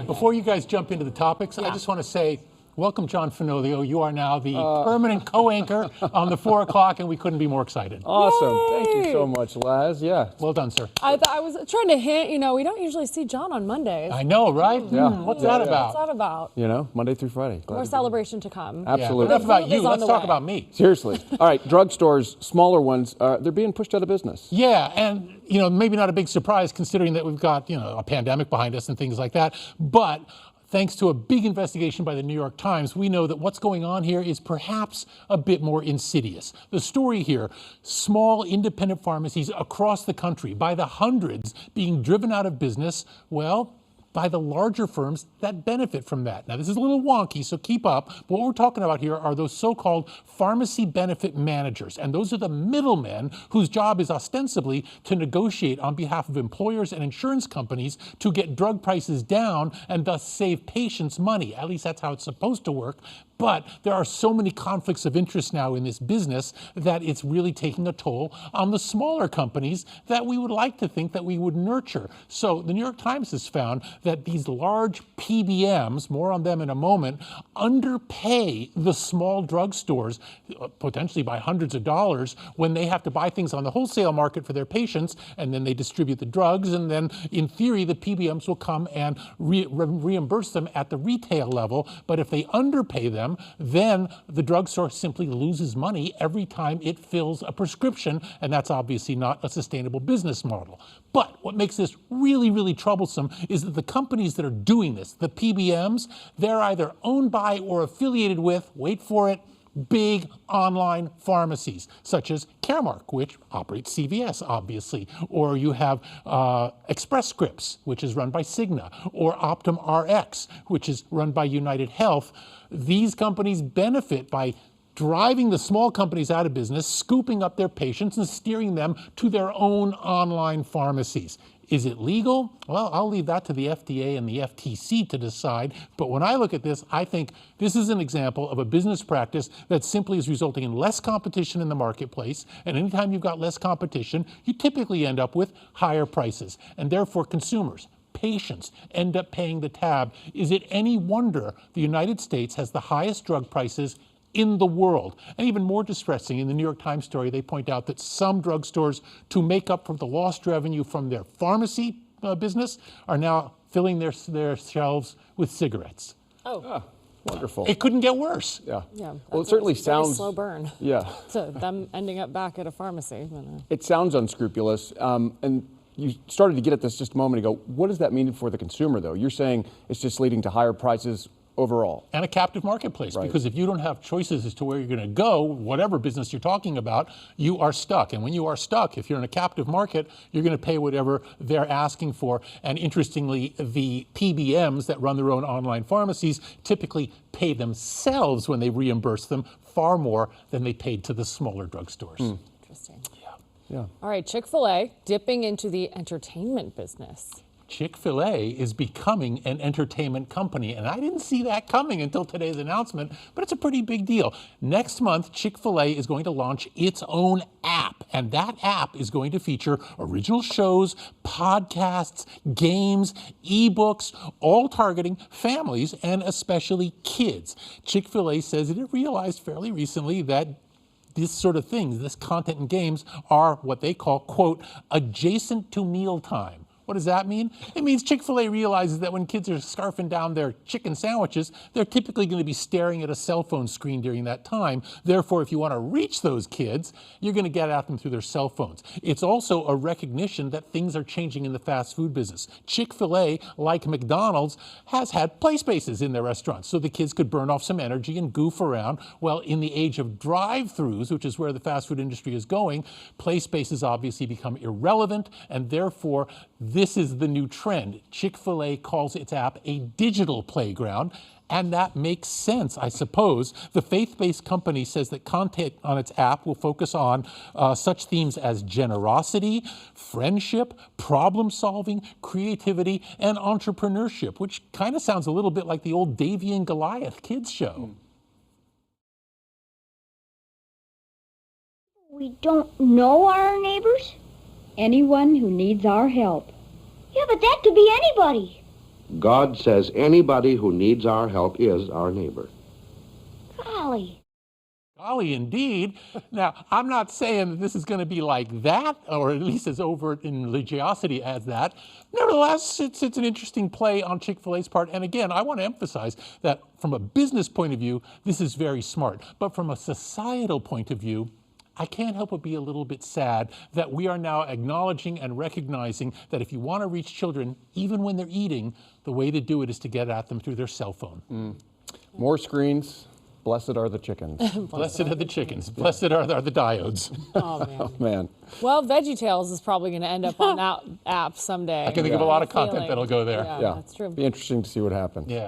before you guys jump into the topics, I just want to say, welcome, John Fenoglio. You are now the permanent co-anchor on the 4 o'clock, and we couldn't be more excited. Awesome. Yay! Thank you so much, Laz. Yeah. Well done, sir. I was trying to hint, we don't usually see John on Mondays. I know, right? Yeah. What's that about? What's that about? Monday through Friday. More celebration to come. Absolutely. Enough about you. is on Let's the talk way. about me. Seriously. All right, drugstores, smaller ones, they're being pushed out of business. Yeah, and maybe not a big surprise considering that we've got a pandemic behind us and things like that. But thanks to a big investigation by the New York Times, we know that what's going on here is perhaps a bit more insidious. The story here, small independent pharmacies across the country by the hundreds being driven out of business, well, by the larger firms that benefit from that. Now, this is a little wonky, so keep up. But what we're talking about here are those so-called pharmacy benefit managers. And those are the middlemen whose job is ostensibly to negotiate on behalf of employers and insurance companies to get drug prices down and thus save patients money. At least that's how it's supposed to work. But there are so many conflicts of interest now in this business that it's really taking a toll on the smaller companies that we would like to think that we would nurture. So the New York Times has found that these large PBMs, more on them in a moment, underpay the small drugstores, potentially by hundreds of dollars, when they have to buy things on the wholesale market for their patients, and then they distribute the drugs, and then in theory the PBMs will come and reimburse them at the retail level. But if they underpay them, then the drugstore simply loses money every time it fills a prescription, and that's obviously not a sustainable business model. But what makes this really, really troublesome is that the companies that are doing this, the PBMs, they're either owned by or affiliated with, wait for it, big online pharmacies, such as Caremark, which operates CVS, obviously, or you have Express Scripts, which is run by Cigna, or Optum RX, which is run by United Health. These companies benefit by driving the small companies out of business, scooping up their patients, and steering them to their own online pharmacies. Is it legal? Well, I'll leave that to the FDA and the FTC to decide. But when I look at this, I think this is an example of a business practice that simply is resulting in less competition in the marketplace. And anytime you've got less competition, you typically end up with higher prices. And therefore, consumers, patients end up paying the tab. Is it any wonder the United States has the highest drug prices in the world? And even more distressing, in the New York Times story, they point out that some drugstores, to make up for the lost revenue from their pharmacy business, are now filling their shelves with cigarettes. Oh, wonderful. It couldn't get worse. Yeah. Yeah. Well, it certainly Very sounds slow burn. Yeah. To them ending up back at a pharmacy. It sounds unscrupulous. And you started to get at this just a moment ago. What does that mean for the consumer, though? You're saying it's just leading to higher prices overall. And a captive marketplace, Right. because if you don't have choices as to where you're going to go, whatever business you're talking about, you are stuck. And when you are stuck, if you're in a captive market, you're going to pay whatever they're asking for. And interestingly, the PBMs that run their own online pharmacies typically pay themselves when they reimburse them far more than they paid to the smaller drugstores. Interesting. Yeah. All right, Chick-fil-A dipping into the entertainment business. Chick-fil-A is becoming an entertainment company, and I didn't see that coming until today's announcement, but it's a pretty big deal. Next month, Chick-fil-A is going to launch its own app, and that app is going to feature original shows, podcasts, games, ebooks, all targeting families and especially kids. Chick-fil-A says it realized fairly recently that this sort of things, this content and games, are what they call, quote, adjacent to mealtime. What does that mean? It means Chick-fil-A realizes that when kids are scarfing down their chicken sandwiches, they're typically going to be staring at a cell phone screen during that time. Therefore, if you want to reach those kids, you're going to get at them through their cell phones. It's also a recognition that things are changing in the fast food business. Chick-fil-A, like McDonald's, has had play spaces in their restaurants so the kids could burn off some energy and goof around. Well, in the age of drive-thrus, which is where the fast food industry is going, play spaces obviously become irrelevant, and therefore this is the new trend. Chick-fil-A calls its app a digital playground, and that makes sense, I suppose. The faith-based company says that content on its app will focus on such themes as generosity, friendship, problem-solving, creativity, and entrepreneurship, which kind of sounds a little bit like the old Davy and Goliath kids show. We don't know our neighbors? Anyone who needs our help. Yeah, but that could be anybody. God says anybody who needs our help is our neighbor. Golly. Golly, indeed. Now, I'm not saying that this is going to be like that, or at least as overt in religiosity as that. Nevertheless, it's an interesting play on Chick-fil-A's part. And again, I want to emphasize that from a business point of view, this is very smart. But from a societal point of view, I can't help but be a little bit sad that we are now acknowledging and recognizing that if you want to reach children, even when they're eating, the way to do it is to get at them through their cell phone. More screens. Blessed are the chickens. Blessed are the chickens. Blessed are the diodes. Oh, man. Oh, man. Well, VeggieTales is probably going to end up on that app someday. I can think of a lot of Feeling. content that'll go there. Yeah, Yeah. that's true. Be interesting to see what happens. Yeah.